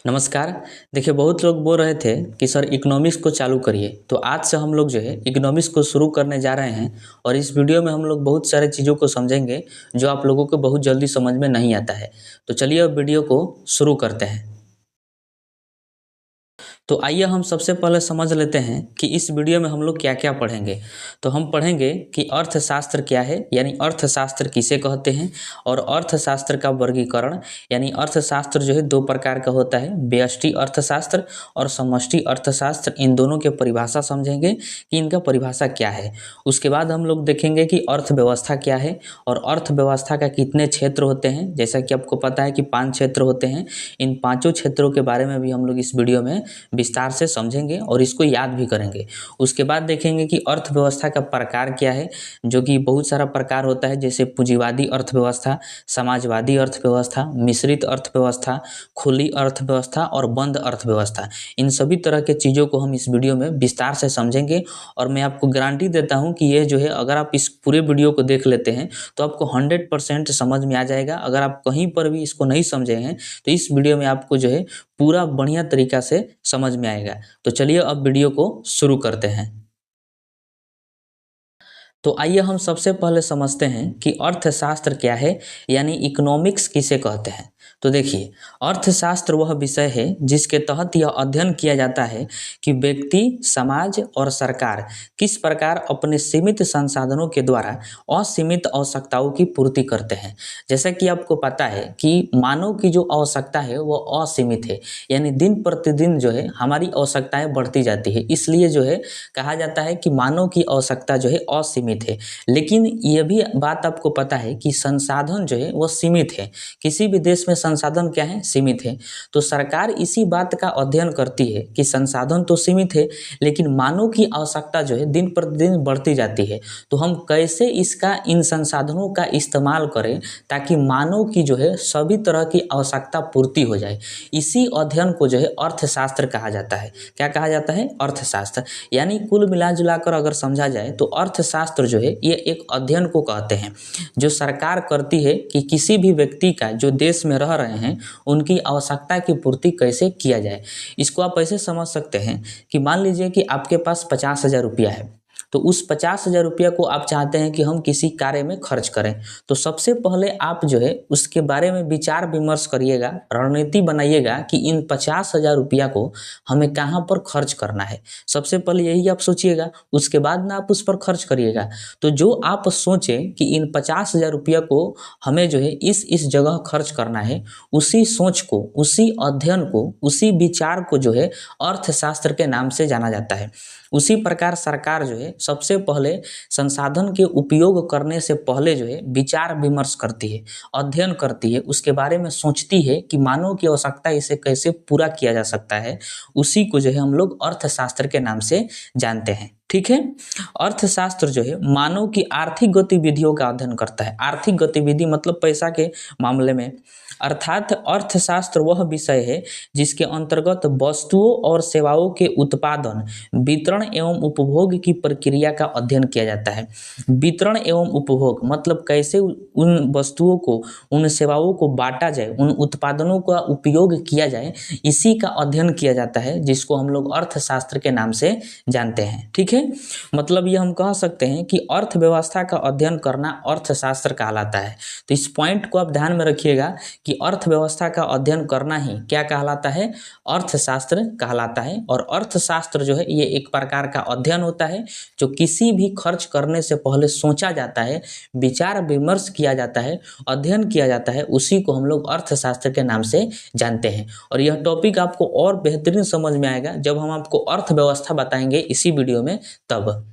नमस्कार। देखिए, बहुत लोग बोल रहे थे कि सर इकोनॉमिक्स को चालू करिए, तो आज से हम लोग जो है इकोनॉमिक्स को शुरू करने जा रहे हैं। और इस वीडियो में हम लोग बहुत सारे चीज़ों को समझेंगे जो आप लोगों को बहुत जल्दी समझ में नहीं आता है। तो चलिए अब वीडियो को शुरू करते हैं। तो आइए हम सबसे पहले समझ लेते हैं कि इस वीडियो में हम लोग क्या क्या पढ़ेंगे। तो हम पढ़ेंगे कि अर्थशास्त्र क्या है, यानी अर्थशास्त्र किसे कहते हैं, और अर्थशास्त्र का वर्गीकरण, यानी अर्थशास्त्र जो है दो प्रकार का होता है, व्यष्टि अर्थशास्त्र और समष्टि अर्थशास्त्र। इन दोनों के परिभाषा समझेंगे कि इनका परिभाषा क्या है। उसके बाद हम लोग देखेंगे कि अर्थव्यवस्था क्या है और अर्थव्यवस्था का कितने क्षेत्र होते हैं। जैसा कि आपको पता है कि 5 क्षेत्र होते हैं। इन पाँचों क्षेत्रों के बारे में भी हम लोग इस वीडियो में विस्तार से समझेंगे और इसको याद भी करेंगे। उसके बाद देखेंगे कि अर्थव्यवस्था का प्रकार क्या है, जो कि बहुत सारा प्रकार होता है, जैसे पूंजीवादी अर्थव्यवस्था, समाजवादी अर्थव्यवस्था, मिश्रित अर्थव्यवस्था, खुली अर्थव्यवस्था और बंद अर्थव्यवस्था। इन सभी तरह के चीज़ों को हम इस वीडियो में विस्तार से समझेंगे। और मैं आपको गारंटी देता हूँ कि ये जो है, अगर आप इस पूरे वीडियो को देख लेते हैं तो आपको 100% समझ में आ जाएगा। अगर आप कहीं पर भी इसको नहीं समझे हैं तो इस वीडियो में आपको जो है पूरा बढ़िया तरीका से समझ में आएगा। तो चलिए अब वीडियो को शुरू करते हैं। तो आइए हम सबसे पहले समझते हैं कि अर्थशास्त्र क्या है, यानी इकोनॉमिक्स किसे कहते हैं। तो देखिए, अर्थशास्त्र वह विषय है जिसके तहत यह अध्ययन किया जाता है कि व्यक्ति, समाज और सरकार किस प्रकार अपने सीमित संसाधनों के द्वारा असीमित आवश्यकताओं की पूर्ति करते हैं। जैसा कि आपको पता है कि मानव की जो आवश्यकता है वो असीमित है, यानी दिन प्रतिदिन जो है हमारी आवश्यकताएं बढ़ती जाती है। इसलिए जो है कहा जाता है कि मानव की आवश्यकता जो है असीमित है। लेकिन यह भी बात आपको पता है कि संसाधन जो है वो सीमित है। किसी भी देश में संसाधन क्या है? सीमित है। तो सरकार इसी बात का अध्ययन करती है कि संसाधन तो सीमित है, लेकिन मानव की आवश्यकता जो है दिन प्रतिदिन बढ़ती जाती है। तो हम कैसे इन संसाधनों का इस्तेमाल करें ताकि मानव की जो है सभी तरह की आवश्यकता पूर्ति हो जाए। इसी अध्ययन को जो है अर्थशास्त्र कहा जाता है। क्या कहा जाता है? अर्थशास्त्र। यानी कुल मिला जुलाकर अगर समझा जाए तो अर्थशास्त्र जो है ये एक अध्ययन को कहते हैं जो सरकार करती है कि किसी भी व्यक्ति का जो देश में रह रहे हैं उनकी आवश्यकता की पूर्ति कैसे किया जाए। इसको आप ऐसे समझ सकते हैं कि मान लीजिए कि आपके पास 50,000 रुपया है, तो उस 50,000 रुपया को आप चाहते हैं कि हम किसी कार्य में खर्च करें। तो सबसे पहले आप जो है उसके बारे में विचार विमर्श करिएगा, रणनीति बनाइएगा कि इन 50,000 रुपया को हमें कहाँ पर खर्च करना है। सबसे पहले यही आप सोचिएगा, उसके बाद ना आप उस पर खर्च करिएगा। तो जो आप सोचें कि इन 50,000 रुपया को हमें जो है इस जगह खर्च करना है, उसी सोच को, उसी अध्ययन को, उसी विचार को जो है अर्थशास्त्र के नाम से जाना जाता है। उसी प्रकार सरकार जो है सबसे पहले संसाधन के उपयोग करने से पहले जो है विचार विमर्श करती है, अध्ययन करती है, उसके बारे में सोचती है कि मानव की आवश्यकता इसे कैसे पूरा किया जा सकता है। उसी को जो है हम लोग अर्थशास्त्र के नाम से जानते हैं। ठीक है। अर्थशास्त्र जो है मानव की आर्थिक गतिविधियों का अध्ययन करता है। आर्थिक गतिविधि मतलब पैसा के मामले में। अर्थात अर्थशास्त्र वह विषय है जिसके अंतर्गत वस्तुओं और सेवाओं के उत्पादन, वितरण एवं उपभोग की प्रक्रिया का अध्ययन किया जाता है। वितरण एवं उपभोग मतलब कैसे उन वस्तुओं को, उन सेवाओं को बांटा जाए, उन उत्पादनों का उपयोग किया जाए, इसी का अध्ययन किया जाता है, जिसको हम लोग अर्थशास्त्र के नाम से जानते हैं। ठीक है। मतलब ये हम कह सकते हैं कि अर्थव्यवस्था का अध्ययन करना अर्थशास्त्र कहलाता है। तो इस पॉइंट को आप ध्यान में रखिएगा कि अर्थव्यवस्था का अध्ययन करना ही क्या कहलाता है? अर्थशास्त्र कहलाता है। और अर्थशास्त्र जो है ये एक प्रकार का अध्ययन होता है जो किसी भी खर्च करने से पहले सोचा जाता है, विचार विमर्श किया जाता है, अध्ययन किया जाता है। उसी को हम लोग अर्थशास्त्र के नाम से जानते हैं। और यह टॉपिक आपको और बेहतरीन समझ में आएगा जब हम आपको अर्थव्यवस्था बताएंगे इसी वीडियो में तब।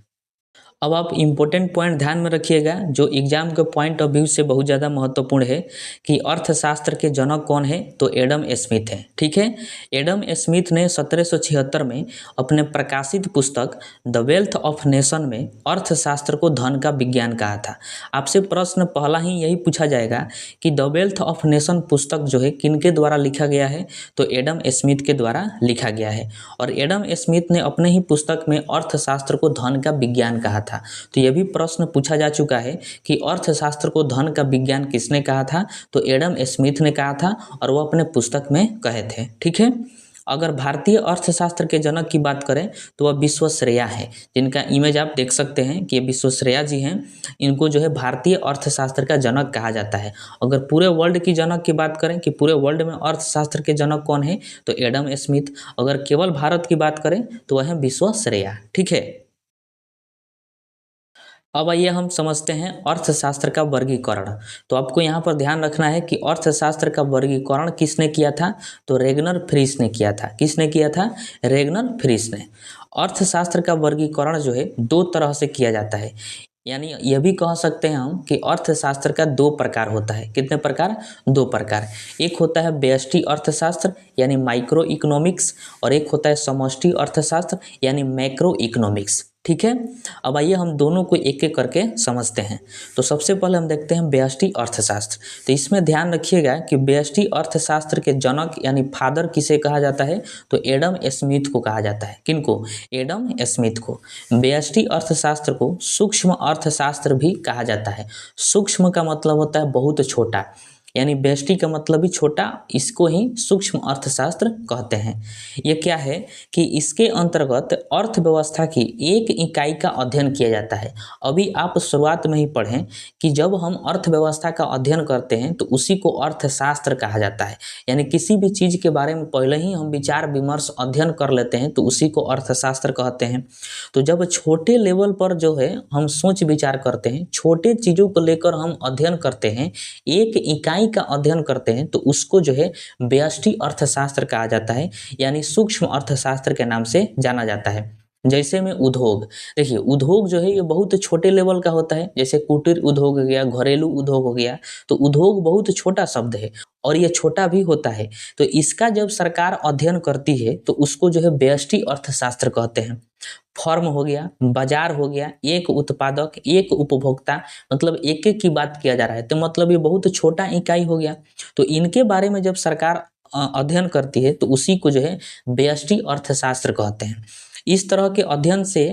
अब आप इम्पोर्टेंट पॉइंट ध्यान में रखिएगा जो एग्जाम के पॉइंट ऑफ व्यू से बहुत ज़्यादा महत्वपूर्ण है कि अर्थशास्त्र के जनक कौन है। तो एडम स्मिथ है। ठीक है। एडम स्मिथ ने 1776 में अपने प्रकाशित पुस्तक द वेल्थ ऑफ नेशन में अर्थशास्त्र को धन का विज्ञान कहा था। आपसे प्रश्न पहला ही यही पूछा जाएगा कि द वेल्थ ऑफ नेशन पुस्तक जो है किनके द्वारा लिखा गया है? तो एडम स्मिथ के द्वारा लिखा गया है। और एडम स्मिथ ने अपने ही पुस्तक में अर्थशास्त्र को धन का विज्ञान कहा था। था। तो यह भी प्रश्न पूछा जा चुका है कि अर्थशास्त्र को धन का विज्ञान किसने कहा था, तो एडम स्मिथ ने कहा था और वो अपने पुस्तक में कहे थे। ठीक है। अगर भारतीय अर्थशास्त्र के जनक की बात करें तो वह विश्वेश्वरैया है, जिनका इमेज आप देख सकते हैं कि ये विश्वेश्वरैया जी हैं। इनको जो है भारतीय अर्थशास्त्र का जनक कहा जाता है। अगर पूरे वर्ल्ड की जनक की बात करें कि पूरे वर्ल्ड में अर्थशास्त्र के जनक कौन है, तो एडम स्मिथ। अगर केवल भारत की बात करें तो वह है विश्वेश्वरैया। ठीक है। अब आइए हम समझते हैं अर्थशास्त्र का वर्गीकरण। तो आपको यहाँ पर ध्यान रखना है कि अर्थशास्त्र का वर्गीकरण किसने किया था, तो रेगनर फ्रीस ने किया था। किसने किया था, रेगनर फ्रीस ने। अर्थशास्त्र का वर्गीकरण जो है दो तरह से किया जाता है, यानी यह भी कह सकते हैं हम कि अर्थशास्त्र का दो प्रकार होता है। कितने प्रकार, दो प्रकार। एक होता है व्यष्टि अर्थशास्त्र यानी माइक्रो इकोनॉमिक्स, और एक होता है समष्टि अर्थशास्त्र यानी मैक्रो इकोनॉमिक्स। ठीक है। अब आइए हम दोनों को एक एक करके समझते हैं। तो सबसे पहले हम देखते हैं व्यष्टि अर्थशास्त्र। तो इसमें ध्यान रखिएगा कि व्यष्टि अर्थशास्त्र के जनक यानी फादर किसे कहा जाता है, तो एडम स्मिथ को कहा जाता है। किनको, एडम स्मिथ को। व्यष्टि अर्थशास्त्र को सूक्ष्म अर्थशास्त्र भी कहा जाता है। सूक्ष्म का मतलब होता है बहुत छोटा, यानी व्यष्टि का मतलब भी छोटा, इसको ही सूक्ष्म अर्थशास्त्र कहते हैं। ये क्या है कि इसके अंतर्गत अर्थव्यवस्था की एक इकाई का अध्ययन किया जाता है। अभी आप शुरुआत में ही पढ़ें कि जब हम अर्थव्यवस्था का अध्ययन करते हैं तो उसी को अर्थशास्त्र कहा जाता है। यानी किसी भी चीज़ के बारे में पहले ही हम विचार विमर्श अध्ययन कर लेते हैं तो उसी को अर्थशास्त्र कहते हैं। तो जब छोटे लेवल पर जो है हम सोच विचार करते हैं, छोटे चीज़ों को लेकर हम अध्ययन करते हैं, एक इकाई का अध्ययन करते हैं, तो उसको जो है व्यष्टि अर्थशास्त्र कहा जाता है, यानी सूक्ष्म अर्थशास्त्र के नाम से जाना जाता है। जैसे में उद्योग, देखिए उद्योग जो है ये बहुत छोटे लेवल का होता है, जैसे कुटीर उद्योग हो गया, घरेलू उद्योग हो गया। तो उद्योग बहुत छोटा शब्द है और ये छोटा भी होता है। तो इसका जब सरकार अध्ययन करती है तो उसको जो है व्यष्टि अर्थशास्त्र कहते हैं। फर्म हो गया, बाजार हो गया, एक उत्पादक, एक उपभोक्ता, मतलब एक एक की बात किया जा रहा है, तो मतलब ये बहुत छोटा इकाई हो गया। तो इनके बारे में जब सरकार अध्ययन करती है तो उसी को जो है व्यष्टि अर्थशास्त्र कहते हैं। इस तरह के अध्ययन से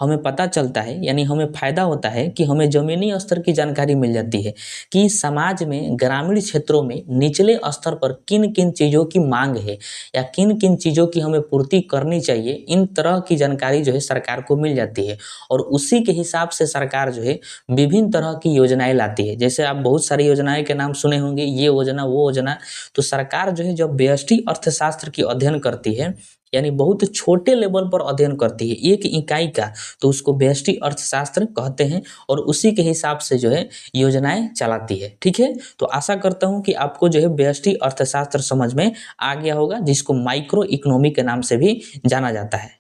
हमें पता चलता है, यानी हमें फायदा होता है कि हमें जमीनी स्तर की जानकारी मिल जाती है कि समाज में, ग्रामीण क्षेत्रों में निचले स्तर पर किन किन चीज़ों की मांग है या किन किन चीज़ों की हमें पूर्ति करनी चाहिए। इन तरह की जानकारी जो है सरकार को मिल जाती है और उसी के हिसाब से सरकार जो है विभिन्न तरह की योजनाएं लाती है। जैसे आप बहुत सारी योजनाएं के नाम सुने होंगे, ये योजना वो योजना। तो सरकार जो है जब व्यष्टि अर्थशास्त्र की अध्ययन करती है, यानी बहुत छोटे लेवल पर अध्ययन करती है एक इकाई का, तो उसको व्यष्टि अर्थशास्त्र कहते हैं और उसी के हिसाब से जो है योजनाएं चलाती है। ठीक है। तो आशा करता हूं कि आपको जो है व्यष्टि अर्थशास्त्र समझ में आ गया होगा, जिसको माइक्रो इकोनॉमी के नाम से भी जाना जाता है।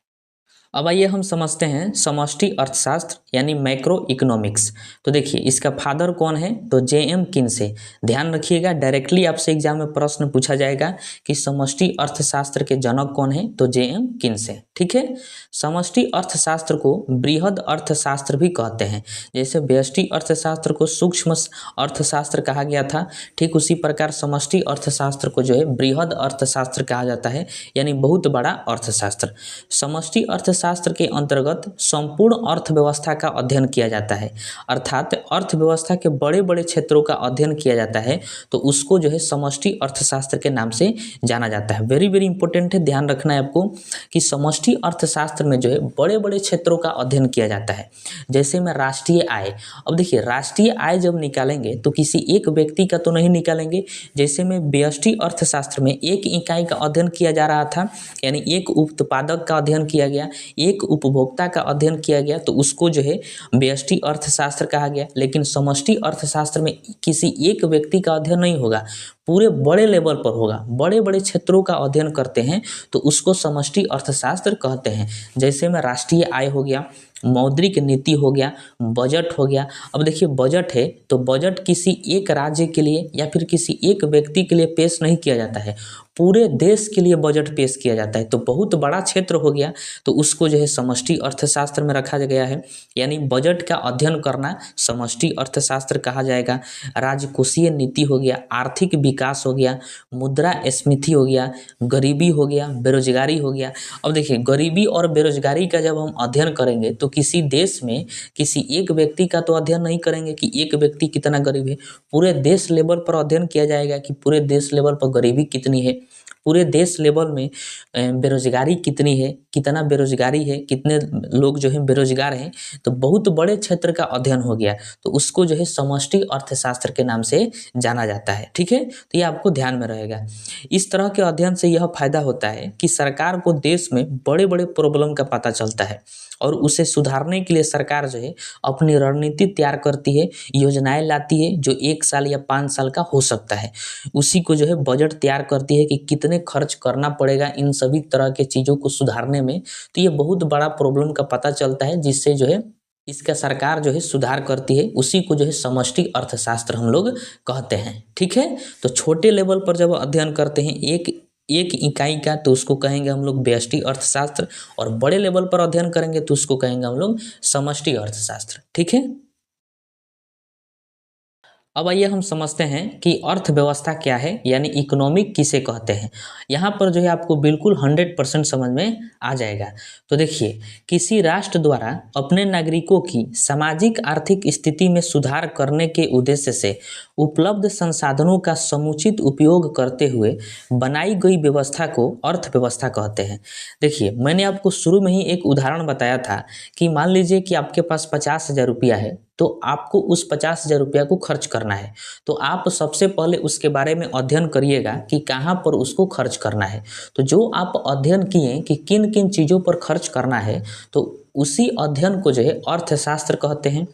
अब आइए हम समझते हैं समष्टि अर्थशास्त्र यानी मैक्रो इकोनॉमिक्स। तो देखिए इसका फादर कौन है, तो जे.एम. किन्से। ध्यान रखिएगा, डायरेक्टली आपसे एग्जाम में प्रश्न पूछा जाएगा कि समष्टि अर्थशास्त्र के जनक कौन है, तो जे.एम. किन्से। ठीक है। समष्टि अर्थशास्त्र को बृहद अर्थशास्त्र भी कहते हैं। जैसे व्यष्टि अर्थशास्त्र को सूक्ष्म अर्थशास्त्र कहा गया था, ठीक उसी प्रकार समष्टि अर्थशास्त्र को जो है बृहद अर्थशास्त्र कहा जाता है, यानी बहुत बड़ा अर्थशास्त्र। समष्टि अर्थशास्त्र के अंतर्गत संपूर्ण अर्थव्यवस्था का अध्ययन किया जाता है, अर्थात अर्थव्यवस्था के बड़े बड़े क्षेत्रों का अध्ययन किया जाता है, तो उसको जो है समष्टि अर्थशास्त्र के नाम से जाना जाता है। वेरी वेरी इंपॉर्टेंट है, ध्यान रखना है आपको कि समष्टि अर्थशास्त्र में जो है बड़े बड़े क्षेत्रों का अध्ययन किया जाता है। जैसे में राष्ट्रीय आय। अब देखिए राष्ट्रीय आय जब निकालेंगे तो किसी एक व्यक्ति का तो नहीं निकालेंगे। जैसे में व्यष्टि अर्थशास्त्र में एक इकाई का अध्ययन किया जा रहा था, यानी एक उत्पादक का अध्ययन किया गया, एक उपभोक्ता का अध्ययन किया गया, तो उसको जो है व्यष्टि अर्थशास्त्र कहा गया। लेकिन समष्टि अर्थशास्त्र में किसी एक व्यक्ति का अध्ययन नहीं होगा, पूरे बड़े लेवल पर होगा, बड़े बड़े क्षेत्रों का अध्ययन करते हैं, तो उसको समष्टि अर्थशास्त्र कहते हैं। जैसे में राष्ट्रीय आय हो गया, मौद्रिक नीति हो गया, बजट हो गया। अब देखिए बजट है तो बजट किसी एक राज्य के लिए या फिर किसी एक व्यक्ति के लिए पेश नहीं किया जाता है, पूरे देश के लिए बजट पेश किया जाता है। तो बहुत बड़ा क्षेत्र हो गया, तो उसको जो है समष्टि अर्थशास्त्र में रखा गया है, यानी बजट का अध्ययन करना समष्टि अर्थशास्त्र कहा जाएगा। राजकोषीय नीति हो गया, आर्थिक विकास हो गया, मुद्रास्फीति हो गया, गरीबी हो गया, बेरोजगारी हो गया। अब देखिए, गरीबी और बेरोजगारी का जब हम अध्ययन करेंगे तो किसी देश में किसी एक व्यक्ति का तो अध्ययन नहीं करेंगे कि एक व्यक्ति कितना गरीब है, पूरे देश लेवल पर अध्ययन किया जाएगा कि पूरे देश लेवल पर गरीबी कितनी है, पूरे देश लेवल में बेरोजगारी कितनी है, कितना बेरोजगारी है, कितने लोग जो हैं बेरोजगार हैं। तो बहुत बड़े क्षेत्र का अध्ययन हो गया, तो उसको जो है समष्टि अर्थशास्त्र के नाम से जाना जाता है। ठीक है, तो ये आपको ध्यान में रहेगा। इस तरह के अध्ययन से यह फायदा होता है कि सरकार को देश में बड़े बड़े प्रॉब्लम का पता चलता है और उसे सुधारने के लिए सरकार जो है अपनी रणनीति तैयार करती है, योजनाएं लाती है जो 1 साल या 5 साल का हो सकता है। उसी को जो है बजट तैयार करती है कि कितने खर्च करना पड़ेगा इन सभी तरह के चीज़ों को सुधारने में। तो ये बहुत बड़ा प्रॉब्लम का पता चलता है, जिससे जो है इसका सरकार जो है सुधार करती है। उसी को जो है समष्टि अर्थशास्त्र हम लोग कहते हैं। ठीक है, तो छोटे लेवल पर जब अध्ययन करते हैं एक एक इकाई का, तो उसको कहेंगे हम लोग व्यष्टि अर्थशास्त्र, और बड़े लेवल पर अध्ययन करेंगे तो उसको कहेंगे हम लोग समष्टि अर्थशास्त्र। ठीक है, अब आइए हम समझते हैं कि अर्थव्यवस्था क्या है, यानी इकोनॉमिक किसे कहते हैं। यहाँ पर जो है आपको बिल्कुल 100% समझ में आ जाएगा। तो देखिए, किसी राष्ट्र द्वारा अपने नागरिकों की सामाजिक आर्थिक स्थिति में सुधार करने के उद्देश्य से उपलब्ध संसाधनों का समुचित उपयोग करते हुए बनाई गई व्यवस्था को अर्थव्यवस्था कहते हैं। देखिए, मैंने आपको शुरू में ही एक उदाहरण बताया था कि मान लीजिए कि आपके पास 50,000 रुपया है, तो आपको उस 50,000 रुपया को खर्च करना है। तो आप सबसे पहले उसके बारे में अध्ययन करिएगा कि कहाँ पर उसको खर्च करना है। तो जो आप अध्ययन किए कि किन किन चीज़ों पर खर्च करना है, तो उसी अध्ययन को जो है अर्थशास्त्र कहते हैं।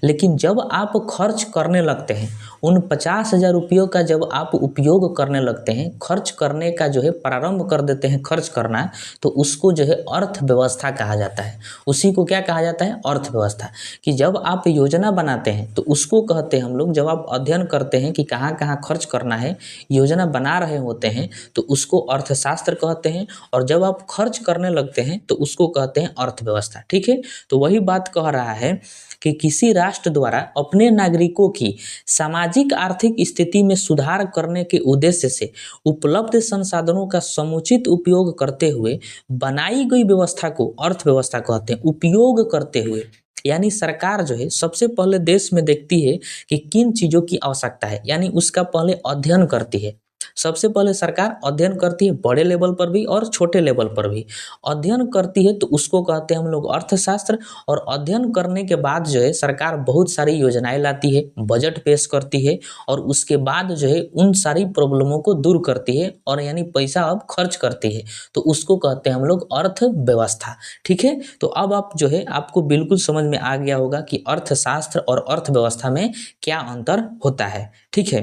लेकिन जब आप खर्च करने लगते हैं, उन 50,000 रुपयों का जब आप उपयोग करने लगते हैं, खर्च करने का जो है प्रारंभ कर देते हैं खर्च करना, तो उसको जो है अर्थव्यवस्था कहा जाता है। उसी को क्या कहा जाता है? अर्थव्यवस्था। कि जब आप योजना बनाते हैं तो उसको कहते हैं हम लोग, जब आप अध्ययन करते हैं कि कहाँ कहाँ खर्च करना है, योजना बना रहे होते हैं, तो उसको अर्थशास्त्र कहते हैं। और जब आप खर्च करने लगते हैं तो उसको कहते हैं अर्थव्यवस्था। ठीक है, तो वही बात कह रहा है कि किसी राष्ट्र द्वारा अपने नागरिकों की सामाजिक आर्थिक स्थिति में सुधार करने के उद्देश्य से उपलब्ध संसाधनों का समुचित उपयोग करते हुए बनाई गई व्यवस्था को अर्थव्यवस्था कहते हैं। उपयोग करते हुए, यानी सरकार जो है सबसे पहले देश में देखती है कि किन चीज़ों की आवश्यकता है, यानी उसका पहले अध्ययन करती है। सबसे पहले सरकार अध्ययन करती है, बड़े लेवल पर भी और छोटे लेवल पर भी अध्ययन करती है, तो उसको कहते हैं हम लोग अर्थशास्त्र। और अध्ययन करने के बाद जो है सरकार बहुत सारी योजनाएं लाती है, बजट पेश करती है, और उसके बाद जो है उन सारी प्रॉब्लमों को दूर करती है, और यानी पैसा अब खर्च करती है, तो उसको कहते हैं हम लोग अर्थव्यवस्था। ठीक है, तो अब आप जो है आपको बिल्कुल समझ में आ गया होगा कि अर्थशास्त्र और अर्थव्यवस्था में क्या अंतर होता है। ठीक है,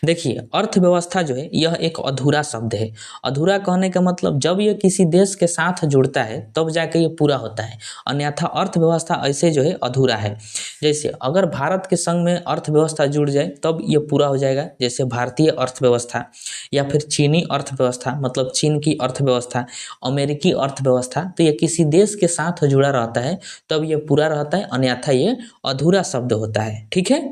देखिए, अर्थव्यवस्था जो है यह एक अधूरा शब्द है। अधूरा कहने का मतलब जब यह किसी देश के साथ जुड़ता है तब जाके ये पूरा होता है, अन्यथा अर्थव्यवस्था ऐसे जो है अधूरा है। जैसे अगर भारत के संग में अर्थव्यवस्था जुड़ जाए तब ये पूरा हो जाएगा, जैसे भारतीय अर्थव्यवस्था, या फिर चीनी अर्थव्यवस्था, मतलब चीन की अर्थव्यवस्था, अमेरिकी अर्थव्यवस्था। तो ये किसी देश के साथ जुड़ा रहता है तब ये पूरा रहता है, अन्यथा ये अधूरा शब्द होता है। ठीक है,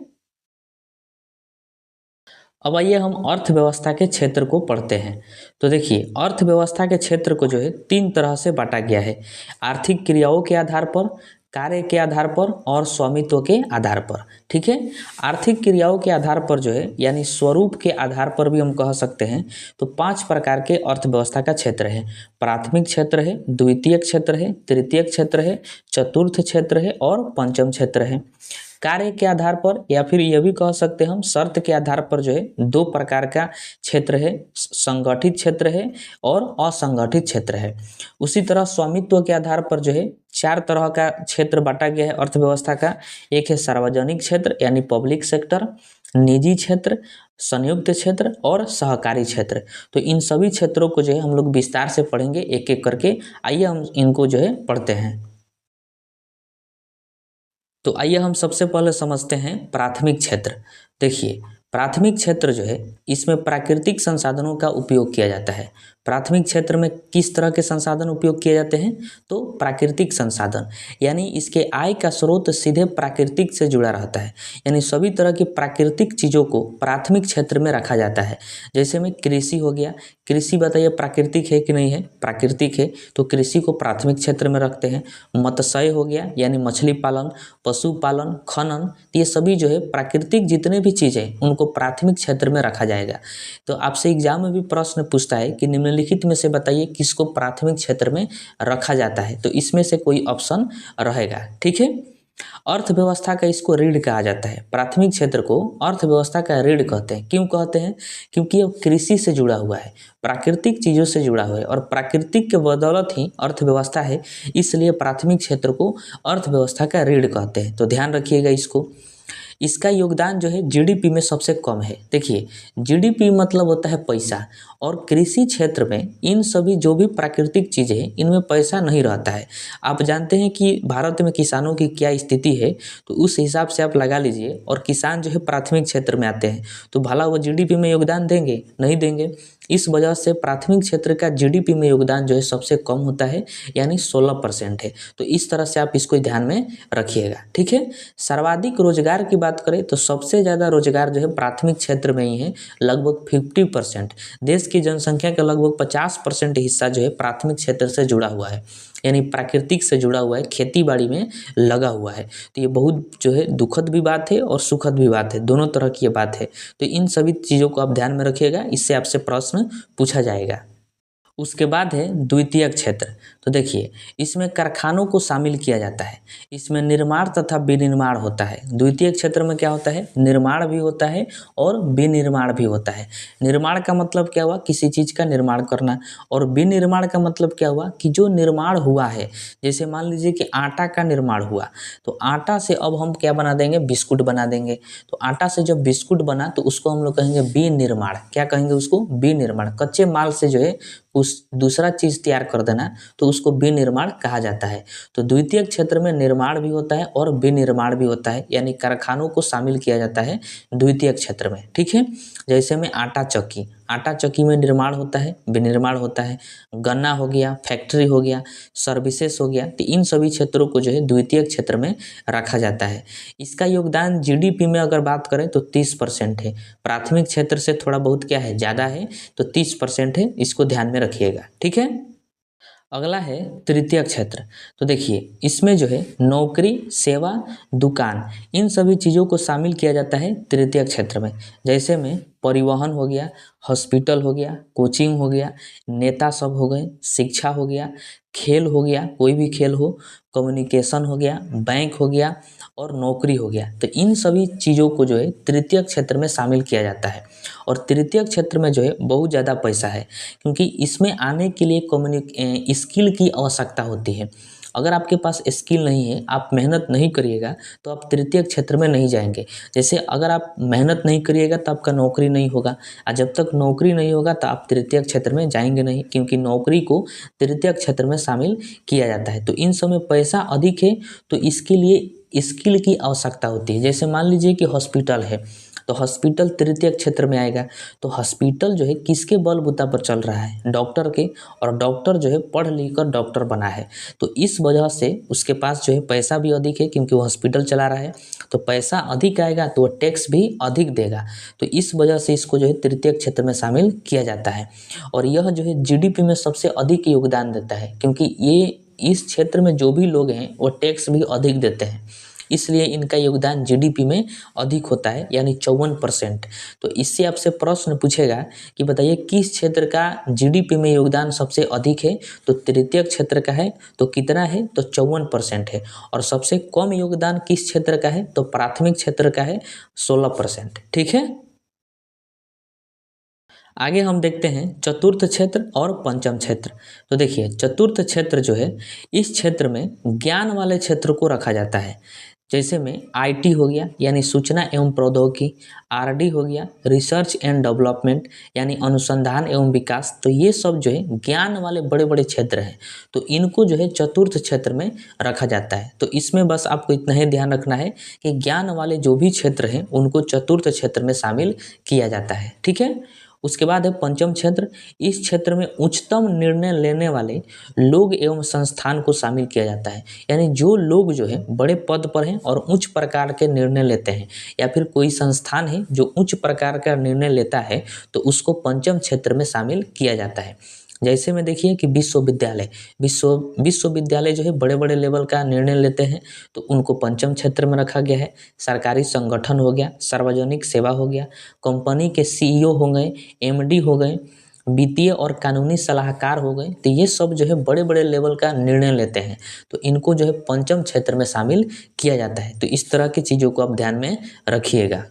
अब आइए हम अर्थव्यवस्था के क्षेत्र को पढ़ते हैं। तो देखिए, अर्थव्यवस्था के क्षेत्र को जो है 3 तरह से बांटा गया है: आर्थिक क्रियाओं के आधार पर, कार्य के आधार पर, और स्वामित्व के आधार पर। ठीक है, आर्थिक क्रियाओं के आधार पर जो है, यानी स्वरूप के आधार पर भी हम कह सकते हैं, तो 5 प्रकार के अर्थव्यवस्था का क्षेत्र है। प्राथमिक क्षेत्र है, द्वितीयक क्षेत्र है, तृतीयक क्षेत्र है, चतुर्थ क्षेत्र है, और पंचम क्षेत्र है। कार्य के आधार पर, या फिर यह भी कह सकते हैं हम शर्त के आधार पर, जो है 2 प्रकार का क्षेत्र है: संगठित क्षेत्र है और असंगठित क्षेत्र है। उसी तरह स्वामित्व के आधार पर जो है 4 तरह का क्षेत्र बांटा गया है अर्थव्यवस्था का। एक है सार्वजनिक क्षेत्र, यानी पब्लिक सेक्टर, निजी क्षेत्र, संयुक्त क्षेत्र, और सहकारी क्षेत्र। तो इन सभी क्षेत्रों को जो है हम लोग विस्तार से पढ़ेंगे एक एक करके। आइए हम इनको जो है पढ़ते हैं। तो आइए हम सबसे पहले समझते हैं प्राथमिक क्षेत्र। देखिए, प्राथमिक क्षेत्र जो है इसमें प्राकृतिक संसाधनों का उपयोग किया जाता है। प्राथमिक क्षेत्र में किस तरह के संसाधन उपयोग किए जाते हैं? तो प्राकृतिक संसाधन, यानी इसके आय का स्रोत सीधे प्राकृतिक से जुड़ा रहता है, यानी सभी तरह की प्राकृतिक चीज़ों को प्राथमिक क्षेत्र में रखा जाता है। जैसे में कृषि हो गया, कृषि बताइए प्राकृतिक है कि नहीं है? प्राकृतिक है, तो कृषि को प्राथमिक क्षेत्र में रखते हैं। मत्स्य हो गया यानी मछली पालन, पशुपालन, खनन, ये सभी जो है प्राकृतिक जितने भी चीज़ें उनको प्राथमिक क्षेत्र में रखा जाएगा। तो आपसे एग्जाम में भी प्रश्न पूछता है कि निम्नलिखित में से बताइए किसको प्राथमिक क्षेत्र में रखा जाता है, तो इसमें से कोई ऑप्शन रहेगा। ठीक है। अर्थव्यवस्था का इसको रीढ़ कहा जाता है। प्राथमिक क्षेत्र को अर्थव्यवस्था का रीढ़ कहते हैं। क्यों कहते हैं? क्योंकि ये कृषि से जुड़ा हुआ है, प्राकृतिक चीज़ों से जुड़ा हुआ है और प्राकृतिक के बदौलत ही अर्थव्यवस्था है, इसलिए प्राथमिक क्षेत्र को अर्थव्यवस्था का रीढ़ कहते हैं। तो ध्यान रखिएगा इसको। इसका योगदान जो है जीडीपी में सबसे कम है। देखिए, जीडीपी मतलब होता है पैसा, और कृषि क्षेत्र में इन सभी जो भी प्राकृतिक चीज़ें हैं इनमें पैसा नहीं रहता है। आप जानते हैं कि भारत में किसानों की क्या स्थिति है, तो उस हिसाब से आप लगा लीजिए। और किसान जो है प्राथमिक क्षेत्र में आते हैं, तो भला वो जीडीपी में योगदान देंगे? नहीं देंगे। इस वजह से प्राथमिक क्षेत्र का जीडीपी में योगदान जो है सबसे कम होता है, यानी 16% है। तो इस तरह से आप इसको ध्यान में रखिएगा। ठीक है। सर्वाधिक रोजगार की बात करें तो सबसे ज़्यादा रोजगार जो है प्राथमिक क्षेत्र में ही है, लगभग 50%। देश की जनसंख्या का लगभग 50% हिस्सा जो है प्राथमिक क्षेत्र से जुड़ा हुआ है, यानी प्राकृतिक से जुड़ा हुआ है, खेती बाड़ी में लगा हुआ है। तो ये बहुत जो है दुखद भी बात है और सुखद भी बात है, दोनों तरह की ये बात है। तो इन सभी चीज़ों को आप ध्यान में रखिएगा, इससे आपसे प्रश्न पूछा जाएगा। उसके बाद है द्वितीयक क्षेत्र। तो देखिए, इसमें कारखानों को शामिल किया जाता है, इसमें निर्माण तथा विनिर्माण होता है। द्वितीयक क्षेत्र में क्या होता है? निर्माण भी होता है और विनिर्माण भी होता है। निर्माण का मतलब क्या हुआ? किसी चीज़ का निर्माण करना। और विनिर्माण का मतलब क्या हुआ? कि जो निर्माण हुआ है, जैसे मान लीजिए कि आटा का निर्माण हुआ, तो आटा से अब हम क्या बना देंगे? बिस्कुट बना देंगे। तो आटा से जब बिस्कुट बना तो उसको हम लोग कहेंगे विनिर्माण। क्या कहेंगे उसको? विनिर्माण। कच्चे माल से जो है उस दूसरा चीज़ तैयार कर देना, तो उसको विनिर्माण कहा जाता है। तो द्वितीयक क्षेत्र में निर्माण भी होता है और विनिर्माण भी होता है, यानी कारखानों को शामिल किया जाता है द्वितीयक क्षेत्र में। ठीक है। जैसे में आटा चक्की, आटा चक्की में निर्माण होता है, विनिर्माण होता है। गन्ना हो गया, फैक्ट्री हो गया, सर्विसेज हो गया, तो इन सभी क्षेत्रों को जो है द्वितीयक क्षेत्र में रखा जाता है। इसका योगदान जीडीपी में अगर बात करें तो 30% है। प्राथमिक क्षेत्र से थोड़ा बहुत क्या है? ज़्यादा है, तो 30% है, इसको ध्यान में रखिएगा। ठीक है। अगला है तृतीय क्षेत्र। तो देखिए, इसमें जो है नौकरी, सेवा, दुकान, इन सभी चीज़ों को शामिल किया जाता है तृतीय क्षेत्र में। जैसे में परिवहन हो गया, हॉस्पिटल हो गया, कोचिंग हो गया, नेता सब हो गए, शिक्षा हो गया, खेल हो गया, कोई भी खेल हो, कम्युनिकेशन हो गया, बैंक हो गया और नौकरी हो गया। तो इन सभी चीज़ों को जो है तृतीय क्षेत्र में शामिल किया जाता है। और तृतीय क्षेत्र में जो है बहुत ज़्यादा पैसा है, क्योंकि इसमें आने के लिए स्किल की आवश्यकता होती है। अगर आपके पास स्किल नहीं है, आप मेहनत नहीं करिएगा, तो आप तृतीय क्षेत्र में नहीं जाएंगे। जैसे अगर आप मेहनत नहीं करिएगा तो आपका नौकरी नहीं होगा, और जब तक नौकरी नहीं होगा तो आप तृतीय क्षेत्र में जाएंगे नहीं, क्योंकि नौकरी को तृतीय क्षेत्र में शामिल किया जाता है। तो इन समय पैसा अधिक है, तो इसके लिए स्किल की आवश्यकता होती है। जैसे मान लीजिए कि हॉस्पिटल है, तो हॉस्पिटल तृतीय क्षेत्र में आएगा। तो हॉस्पिटल जो है किसके बलबूता पर चल रहा है? डॉक्टर के। और डॉक्टर जो है पढ़ लिख कर डॉक्टर बना है, तो इस वजह से उसके पास जो है पैसा भी अधिक है, क्योंकि वो हॉस्पिटल चला रहा है। तो पैसा अधिक आएगा तो वो टैक्स भी अधिक देगा। तो इस वजह से इसको जो है तृतीय क्षेत्र में शामिल किया जाता है। और यह जो है जीडीपी में सबसे अधिक योगदान देता है, क्योंकि ये इस क्षेत्र में जो भी लोग हैं वो टैक्स भी अधिक देते हैं, इसलिए इनका योगदान जीडीपी में अधिक होता है, यानी 54%। तो इससे आपसे प्रश्न पूछेगा कि बताइए किस क्षेत्र का जीडीपी में योगदान सबसे अधिक है? तो तृतीय क्षेत्र का है। तो कितना है? तो 54% है। और सबसे कम योगदान किस क्षेत्र का है? तो प्राथमिक क्षेत्र का है, 16%। ठीक है। आगे हम देखते हैं चतुर्थ क्षेत्र और पंचम क्षेत्र। तो देखिए, चतुर्थ क्षेत्र जो है, इस क्षेत्र में ज्ञान वाले क्षेत्र को रखा जाता है। जैसे में आईटी हो गया यानी सूचना एवं प्रौद्योगिकी, आरडी हो गया रिसर्च एंड डेवलपमेंट यानी अनुसंधान एवं विकास। तो ये सब जो है ज्ञान वाले बड़े बड़े क्षेत्र हैं, तो इनको जो है चतुर्थ क्षेत्र में रखा जाता है। तो इसमें बस आपको इतना ही ध्यान रखना है कि ज्ञान वाले जो भी क्षेत्र हैं उनको चतुर्थ क्षेत्र में शामिल किया जाता है। ठीक है, उसके बाद है पंचम क्षेत्र। इस क्षेत्र में उच्चतम निर्णय लेने वाले लोग एवं संस्थान को शामिल किया जाता है, यानी जो लोग जो है बड़े पद पर हैं और उच्च प्रकार के निर्णय लेते हैं, या फिर कोई संस्थान है जो उच्च प्रकार का निर्णय लेता है, तो उसको पंचम क्षेत्र में शामिल किया जाता है। जैसे में देखिए कि विश्वविद्यालय जो है बड़े बड़े लेवल का निर्णय लेते हैं, तो उनको पंचम क्षेत्र में रखा गया है। सरकारी संगठन हो गया, सार्वजनिक सेवा हो गया, कंपनी के सीईओ हो गए, एमडी हो गए, वित्तीय और कानूनी सलाहकार हो गए, तो ये सब जो है बड़े बड़े लेवल का निर्णय लेते हैं, तो इनको जो है पंचम क्षेत्र में शामिल किया जाता है। तो इस तरह की चीज़ों को आप ध्यान में रखिएगा।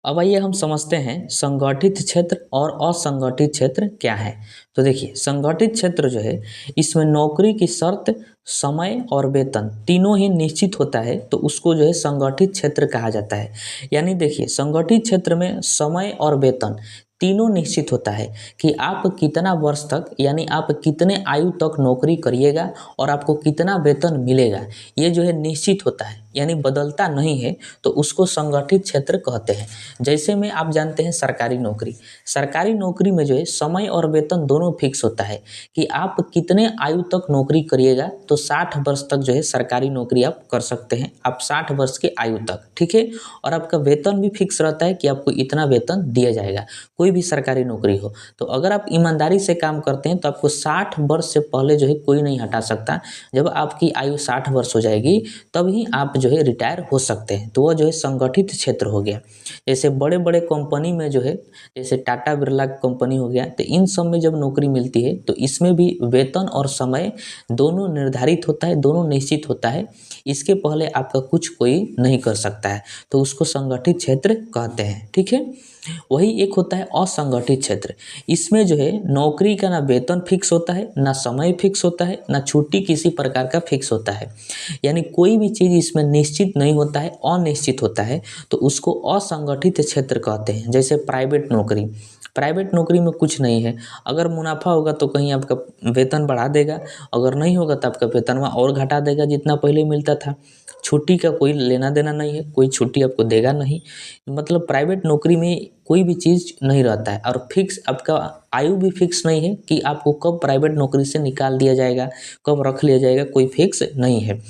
अब आइए हम समझते हैं संगठित क्षेत्र और असंगठित क्षेत्र क्या है। तो देखिए संगठित क्षेत्र जो है इसमें नौकरी की शर्त, समय और वेतन तीनों ही निश्चित होता है, तो उसको जो है संगठित क्षेत्र कहा जाता है। यानी देखिए संगठित क्षेत्र में समय और वेतन तीनों निश्चित होता है कि आप कितना वर्ष तक यानी आप कितने आयु तक नौकरी करिएगा और आपको कितना वेतन मिलेगा, ये जो है निश्चित होता है, यानी बदलता नहीं है, तो उसको संगठित क्षेत्र कहते हैं। जैसे में आप जानते हैं सरकारी नौकरी में जो है समय और वेतन दोनों फिक्स होता है कि आप कितने आयु तक नौकरी करिएगा, तो 60 वर्ष तक जो है सरकारी नौकरी आप कर सकते हैं, आप 60 वर्ष के आयु तक। ठीक है, और आपका वेतन भी फिक्स रहता है कि आपको इतना वेतन दिया जाएगा, कोई भी सरकारी नौकरी हो। तो अगर आप ईमानदारी से काम करते हैं तो आपको 60 वर्ष से पहले जो है कोई नहीं हटा सकता। जब आपकी आयु 60 वर्ष हो जाएगी तभी आप जो है रिटायर हो सकते हैं, तो वह जो है संगठित क्षेत्र हो गया। जैसे बड़े बड़े कंपनी में जो है, जैसे टाटा बिरला कंपनी हो गया, तो इन सब में जब नौकरी मिलती है तो इसमें भी वेतन और समय दोनों निर्धारित होता है, दोनों निश्चित होता है, इसके पहले आपका कुछ कोई नहीं कर सकता है, तो उसको संगठित क्षेत्र कहते हैं। ठीक है, वही एक होता है असंगठित क्षेत्र। इसमें जो है नौकरी का ना वेतन फिक्स होता है, ना समय फिक्स होता है, ना छुट्टी किसी प्रकार का फिक्स होता है, यानी कोई भी चीज़ इसमें निश्चित नहीं होता है, अनिश्चित होता है, तो उसको असंगठित क्षेत्र कहते हैं। जैसे प्राइवेट नौकरी में कुछ नहीं है, अगर मुनाफा होगा तो कहीं आपका वेतन बढ़ा देगा, अगर नहीं होगा तो आपका वेतन और घटा देगा जितना पहले मिलता था। छुट्टी का कोई लेना देना नहीं है, कोई छुट्टी आपको देगा नहीं, मतलब प्राइवेट नौकरी में कोई भी चीज़ नहीं रहता है, और फिक्स आपका आयु भी फिक्स नहीं है कि आपको कब प्राइवेट नौकरी से निकाल दिया जाएगा, कब रख लिया जाएगा, कोई फिक्स नहीं है।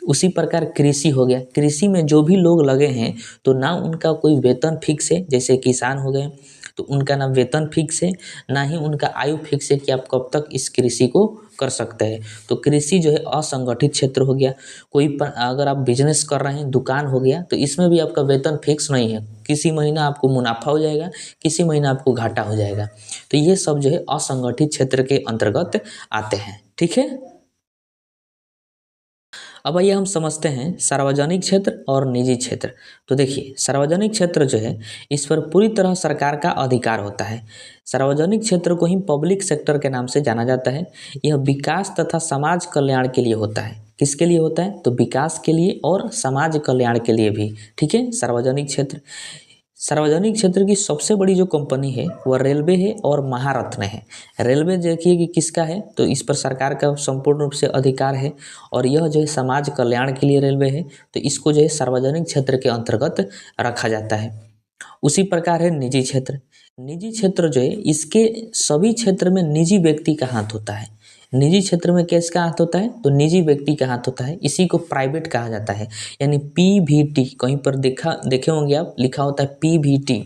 उसी प्रकार कृषि हो गया, कृषि में जो भी लोग लगे हैं तो ना उनका कोई वेतन फिक्स है, जैसे किसान हो गए तो उनका ना वेतन फिक्स है, ना ही उनका आयु फिक्स है कि आप कब तक इस कृषि को कर सकते हैं। तो कृषि जो है असंगठित क्षेत्र हो गया। अगर आप बिजनेस कर रहे हैं, दुकान हो गया, तो इसमें भी आपका वेतन फिक्स नहीं है, किसी महीना आपको मुनाफा हो जाएगा, किसी महीना आपको घाटा हो जाएगा, तो ये सब जो है असंगठित क्षेत्र के अंतर्गत आते हैं। ठीक है, अब आइए हम समझते हैं सार्वजनिक क्षेत्र और निजी क्षेत्र। तो देखिए सार्वजनिक क्षेत्र जो है इस पर पूरी तरह सरकार का अधिकार होता है। सार्वजनिक क्षेत्र को ही पब्लिक सेक्टर के नाम से जाना जाता है। यह विकास तथा समाज कल्याण के लिए होता है। किसके लिए होता है? तो विकास के लिए और समाज कल्याण के लिए भी। ठीक है, सार्वजनिक क्षेत्र की सबसे बड़ी जो कंपनी है वह रेलवे है और महारत्न है। रेलवे देखिए कि किसका है, तो इस पर सरकार का संपूर्ण रूप से अधिकार है, और यह जो है समाज कल्याण के लिए रेलवे है, तो इसको जो है सार्वजनिक क्षेत्र के अंतर्गत रखा जाता है। उसी प्रकार है निजी क्षेत्र। निजी क्षेत्र जो है इसके सभी क्षेत्र में निजी व्यक्ति का हाथ होता है। निजी क्षेत्र में किसका हाथ होता है? तो निजी व्यक्ति का हाथ होता है, इसी को प्राइवेट कहा जाता है, यानी पीवीटी। कहीं पर देखे होंगे आप, लिखा होता है पीवीटी।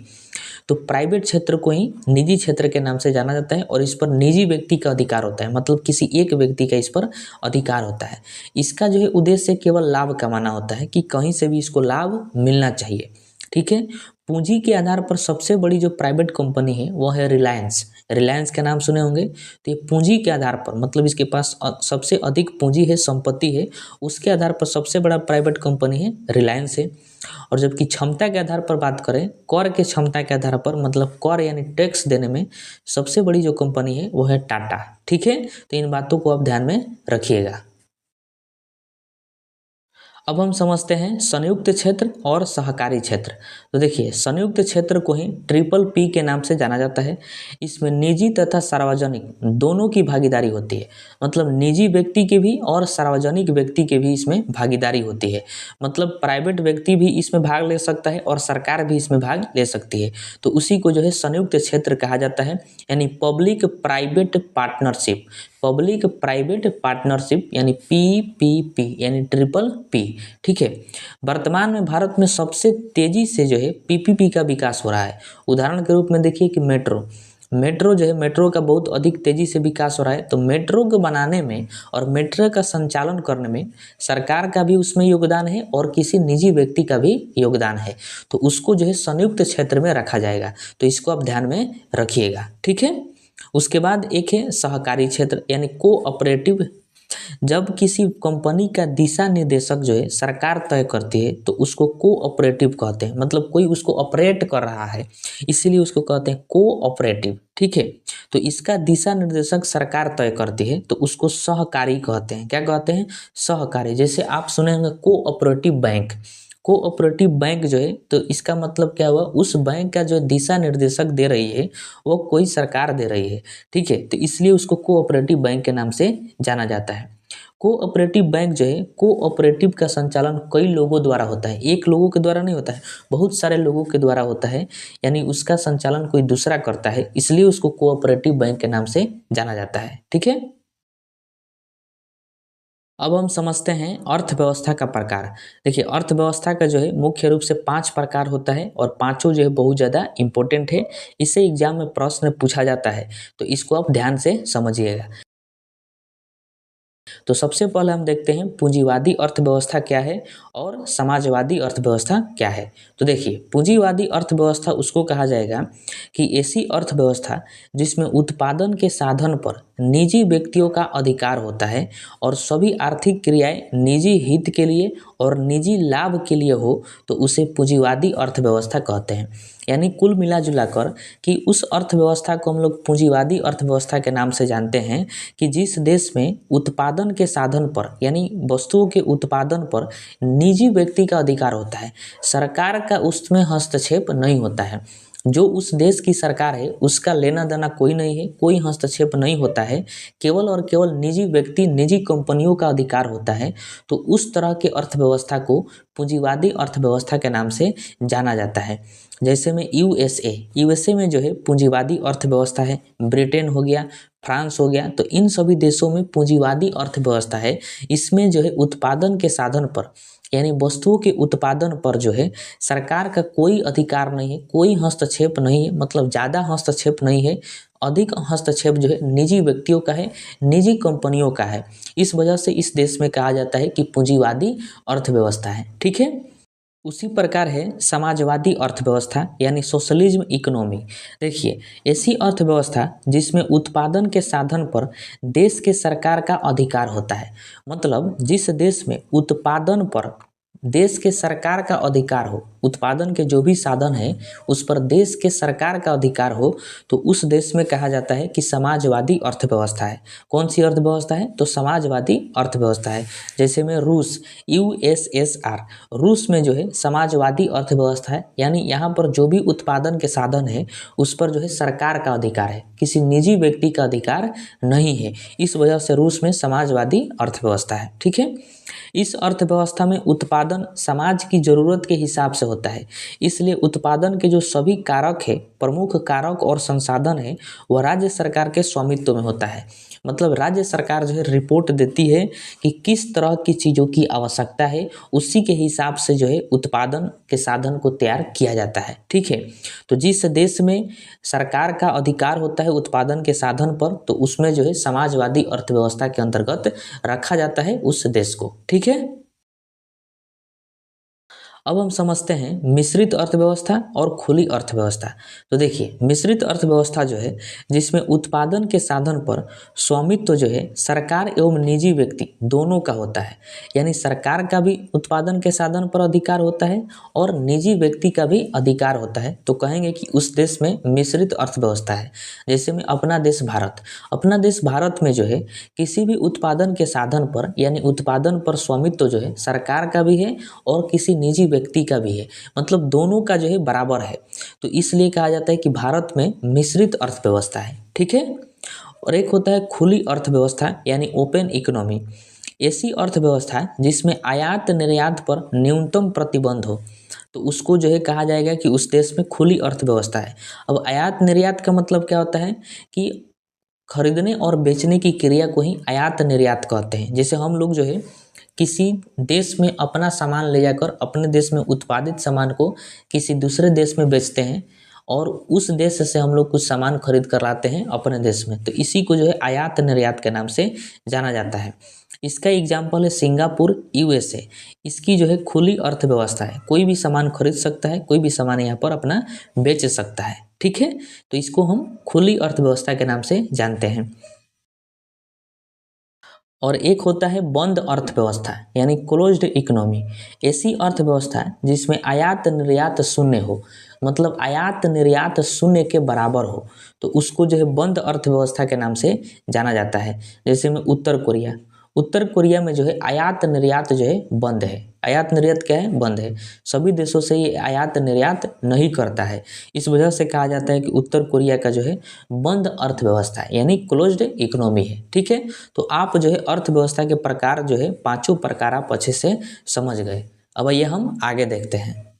तो प्राइवेट क्षेत्र को ही निजी क्षेत्र के नाम से जाना जाता है, और इस पर निजी व्यक्ति का अधिकार होता है, मतलब किसी एक व्यक्ति का इस पर अधिकार होता है। इसका जो है उद्देश्य केवल लाभ कमाना होता है, कि कहीं से भी इसको लाभ मिलना चाहिए। ठीक है, पूंजी के आधार पर सबसे बड़ी जो प्राइवेट कंपनी है वो है रिलायंस का नाम सुने होंगे। तो ये पूंजी के आधार पर, मतलब इसके पास सबसे अधिक पूंजी है, संपत्ति है, उसके आधार पर सबसे बड़ा प्राइवेट कंपनी है रिलायंस है। और जबकि क्षमता के आधार पर बात करें, कर के क्षमता के आधार पर, मतलब कर यानी टैक्स देने में सबसे बड़ी जो कंपनी है वो है टाटा। ठीक है, तो इन बातों को आप ध्यान में रखिएगा। अब हम समझते हैं संयुक्त क्षेत्र और सहकारी क्षेत्र। तो देखिए, संयुक्त क्षेत्र को ही ट्रिपल पी के नाम से जाना जाता है। इसमें निजी तथा सार्वजनिक दोनों की भागीदारी होती है। मतलब निजी व्यक्ति की भी और सार्वजनिक व्यक्ति की भी इसमें भागीदारी होती है। मतलब प्राइवेट व्यक्ति भी इसमें भाग ले सकता है और सरकार भी इसमें भाग ले सकती है। तो उसी को जो है संयुक्त क्षेत्र कहा जाता है, यानी public private partnership. Public private partnership यानी PPP यानी ट्रिपल पी। ठीक है। वर्तमान में भारत में सबसे तेजी से जो है PPP का विकास हो रहा है। उदाहरण के रूप में देखिए कि मेट्रो जो है, मेट्रो का बहुत अधिक तेजी से विकास हो रहा है। तो मेट्रो को बनाने में और मेट्रो का संचालन करने में सरकार का भी उसमें योगदान है और किसी निजी व्यक्ति का भी योगदान है। तो उसको जो है संयुक्त क्षेत्र में रखा जाएगा। तो इसको आप ध्यान में रखिएगा। ठीक है। उसके बाद एक है सहकारी क्षेत्र यानी कोऑपरेटिव। जब किसी कंपनी का दिशा निर्देशक जो है सरकार तय करती है तो उसको कोऑपरेटिव कहते हैं। मतलब कोई उसको ऑपरेट कर रहा है, इसीलिए उसको कहते हैं कोऑपरेटिव। ठीक है। तो इसका दिशा निर्देशक सरकार तय करती है तो उसको सहकारी कहते हैं। क्या कहते हैं? सहकारी। जैसे आप सुने होंगे कोऑपरेटिव बैंक। कोऑपरेटिव बैंक जो है, तो इसका मतलब क्या हुआ, उस बैंक का जो दिशा निर्देशक दे रही है वो कोई सरकार दे रही है। ठीक है। तो इसलिए उसको कोऑपरेटिव बैंक के नाम से जाना जाता है। कोऑपरेटिव बैंक जो है, कोऑपरेटिव का संचालन कई लोगों द्वारा होता है, एक लोगों के द्वारा नहीं होता है, बहुत सारे लोगों के द्वारा होता है। यानी उसका संचालन कोई दूसरा करता है, इसलिए उसको कोऑपरेटिव बैंक के नाम से जाना जाता है। ठीक है। अब हम समझते हैं अर्थव्यवस्था का प्रकार। देखिए, अर्थव्यवस्था का जो है मुख्य रूप से 5 प्रकार होता है और पांचों जो है बहुत ज़्यादा इंपॉर्टेंट है। इससे एग्जाम में प्रश्न पूछा जाता है, तो इसको आप ध्यान से समझिएगा। तो सबसे पहले हम देखते हैं पूंजीवादी अर्थव्यवस्था क्या है और समाजवादी अर्थव्यवस्था क्या है। तो देखिए, पूंजीवादी अर्थव्यवस्था उसको कहा जाएगा कि ऐसी अर्थव्यवस्था जिसमें उत्पादन के साधन पर निजी व्यक्तियों का अधिकार होता है और सभी आर्थिक क्रियाएं निजी हित के लिए और निजी लाभ के लिए हो, तो उसे पूंजीवादी अर्थव्यवस्था कहते हैं। यानी कुल मिला जुला कर कि उस अर्थव्यवस्था को हम लोग पूंजीवादी अर्थव्यवस्था के नाम से जानते हैं कि जिस देश में उत्पादन के साधन पर यानी वस्तुओं के उत्पादन पर निजी व्यक्ति का अधिकार होता है, सरकार का उसमें हस्तक्षेप नहीं होता है। जो उस देश की सरकार है उसका लेना देना कोई नहीं है, कोई हस्तक्षेप नहीं होता है, केवल और केवल निजी व्यक्ति, निजी कंपनियों का अधिकार होता है। तो उस तरह के अर्थव्यवस्था को पूंजीवादी अर्थव्यवस्था के नाम से जाना जाता है। जैसे में यूएसए में जो है पूंजीवादी अर्थव्यवस्था है, ब्रिटेन हो गया, फ्रांस हो गया, तो इन सभी देशों में पूंजीवादी अर्थव्यवस्था है। इसमें जो है उत्पादन के साधन पर यानी वस्तुओं के उत्पादन पर जो है सरकार का कोई अधिकार नहीं है, कोई हस्तक्षेप नहीं है। मतलब ज़्यादा हस्तक्षेप नहीं है, अधिक हस्तक्षेप जो है निजी व्यक्तियों का है, निजी कंपनियों का है। इस वजह से इस देश में कहा जाता है कि पूंजीवादी अर्थव्यवस्था है। ठीक है। उसी प्रकार है समाजवादी अर्थव्यवस्था यानी सोशलिज्म इकोनॉमी। देखिए, ऐसी अर्थव्यवस्था जिसमें उत्पादन के साधन पर देश के सरकार का अधिकार होता है। मतलब जिस देश में उत्पादन पर देश के सरकार का अधिकार हो, उत्पादन के जो भी साधन है उस पर देश के सरकार का अधिकार हो, तो उस देश में कहा जाता है कि समाजवादी अर्थव्यवस्था है। कौन सी अर्थव्यवस्था है? तो समाजवादी अर्थव्यवस्था है। जैसे में रूस, USSR, रूस में जो है समाजवादी अर्थव्यवस्था है। यानी यहाँ पर जो भी उत्पादन के साधन है उस पर जो है सरकार का अधिकार है, किसी निजी व्यक्ति का अधिकार नहीं है। इस वजह से रूस में समाजवादी अर्थव्यवस्था है। ठीक है। इस अर्थव्यवस्था में उत्पादन समाज की जरूरत के हिसाब से होता है, इसलिए उत्पादन के जो सभी कारक है, प्रमुख कारक और संसाधन है, वह राज्य सरकार के स्वामित्व में होता है। मतलब राज्य सरकार जो है रिपोर्ट देती है कि किस तरह की चीज़ों की आवश्यकता है, उसी के हिसाब से जो है उत्पादन के साधन को तैयार किया जाता है। ठीक है। तो जिस देश में सरकार का अधिकार होता है उत्पादन के साधन पर, तो उसमें जो है समाजवादी अर्थव्यवस्था के अंतर्गत रखा जाता है उस देश को। ठीक है। अब हम समझते हैं मिश्रित अर्थव्यवस्था और खुली अर्थव्यवस्था। तो देखिए मिश्रित अर्थव्यवस्था जो है जिसमें उत्पादन के साधन पर स्वामित्व जो है सरकार एवं निजी व्यक्ति दोनों का होता है, यानी सरकार का भी उत्पादन के साधन पर अधिकार होता है और निजी व्यक्ति का भी अधिकार होता है। तो कहेंगे कि उस देश में मिश्रित अर्थव्यवस्था है। जैसे में अपना देश भारत में जो है किसी भी उत्पादन के साधन पर यानी उत्पादन पर स्वामित्व जो है सरकार का भी है और किसी निजी व्यक्ति का भी है, मतलब दोनों का जो है बराबर है। तो इसलिए कहा जाता है कि भारत में मिश्रित अर्थव्यवस्था है। ठीक है। और एक होता है खुली अर्थव्यवस्था यानी ओपन इकोनॉमी। ऐसी अर्थव्यवस्था जिसमें आयात निर्यात पर न्यूनतम प्रतिबंध हो, तो उसको जो है कहा जाएगा कि उस देश में खुली अर्थव्यवस्था है। अब आयात निर्यात का मतलब क्या होता है कि खरीदने और बेचने की क्रिया को ही आयात निर्यात कहते हैं। जैसे हम लोग जो है किसी देश में अपना सामान ले जाकर अपने देश में उत्पादित सामान को किसी दूसरे देश में बेचते हैं और उस देश से हम लोग कुछ सामान खरीद कर लाते हैं अपने देश में, तो इसी को जो है आयात निर्यात के नाम से जाना जाता है। इसका एग्जाम्पल है सिंगापुर, यूएसए। इसकी जो है खुली अर्थव्यवस्था है, कोई भी सामान खरीद सकता है, कोई भी सामान यहाँ पर अपना बेच सकता है। ठीक है। तो इसको हम खुली अर्थव्यवस्था के नाम से जानते हैं। और एक होता है बंद अर्थव्यवस्था यानी क्लोज्ड इकोनॉमी। ऐसी अर्थव्यवस्था जिसमें आयात निर्यात शून्य हो, मतलब आयात निर्यात शून्य के बराबर हो, तो उसको जो है बंद अर्थव्यवस्था के नाम से जाना जाता है। जैसे में उत्तर कोरिया में जो है आयात निर्यात जो है बंद है। आयात निर्यात क्या है? बंद है। सभी देशों से ये आयात निर्यात नहीं करता है। इस वजह से कहा जाता है कि उत्तर कोरिया का जो है बंद अर्थव्यवस्था है यानी क्लोज्ड इकोनॉमी है। ठीक है। तो आप जो है अर्थव्यवस्था के प्रकार जो है पांचों प्रकार आप अच्छे से समझ गए। अब ये हम आगे देखते हैं।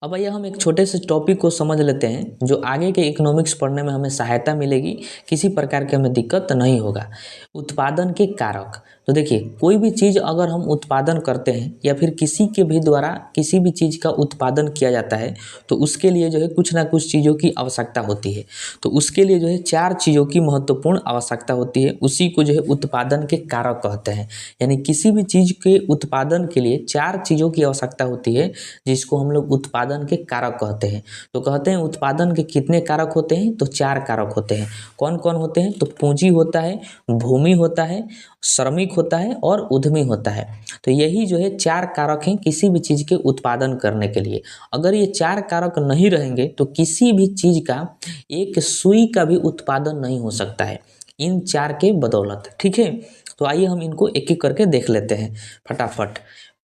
अब आइए हम एक छोटे से टॉपिक को समझ लेते हैं जो आगे के इकोनॉमिक्स पढ़ने में हमें सहायता मिलेगी, किसी प्रकार की हमें दिक्कत नहीं होगा। उत्पादन के कारक। तो देखिए कोई भी चीज़ अगर हम उत्पादन करते हैं या फिर किसी के भी द्वारा किसी भी चीज़ का उत्पादन किया जाता है तो उसके लिए जो है कुछ ना कुछ चीज़ों की आवश्यकता होती है। तो उसके लिए जो है 4 चीज़ों की महत्वपूर्ण आवश्यकता होती है, उसी को जो है उत्पादन के कारक कहते हैं। यानी किसी भी चीज़ के उत्पादन के लिए 4 चीज़ों की आवश्यकता होती है जिसको हम लोग उत्पादन के कारक कहते हैं। तो कहते हैं उत्पादन के कितने कारक होते हैं? तो 4 कारक होते हैं। कौन कौन होते हैं? तो पूंजी होता है, भूमि होता है, श्रमिक होता है और उद्यमी होता है। तो यही जो है 4 कारक हैं किसी भी चीज़ के उत्पादन करने के लिए। अगर ये 4 कारक नहीं रहेंगे तो किसी भी चीज़ का एक सुई का भी उत्पादन नहीं हो सकता है इन 4 के बदौलत। ठीक है। तो आइए हम इनको एक एक करके देख लेते हैं फटाफट।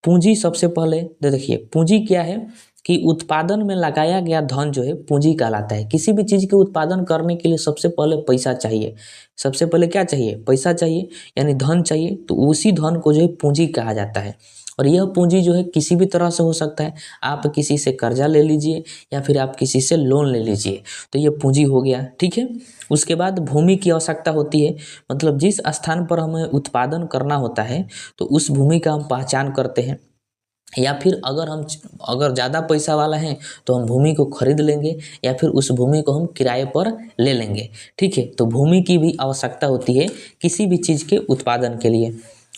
पूंजी सबसे पहले देखिए, पूंजी क्या है कि उत्पादन में लगाया गया धन जो है पूंजी कहलाता है। किसी भी चीज़ के उत्पादन करने के लिए सबसे पहले पैसा चाहिए। सबसे पहले क्या चाहिए? पैसा चाहिए, यानी धन चाहिए। तो उसी धन को जो है पूंजी कहा जाता है। और यह पूंजी जो है किसी भी तरह से हो सकता है। आप किसी से कर्जा ले लीजिए या फिर आप किसी से लोन ले लीजिए, तो ये पूंजी हो गया। ठीक है। उसके बाद भूमि की आवश्यकता होती है, मतलब जिस स्थान पर हमें उत्पादन करना होता है तो उस भूमि का हम पहचान करते हैं। या फिर अगर ज़्यादा पैसा वाला है तो हम भूमि को खरीद लेंगे या फिर उस भूमि को हम किराए पर ले लेंगे। ठीक है। तो भूमि की भी आवश्यकता होती है किसी भी चीज़ के उत्पादन के लिए।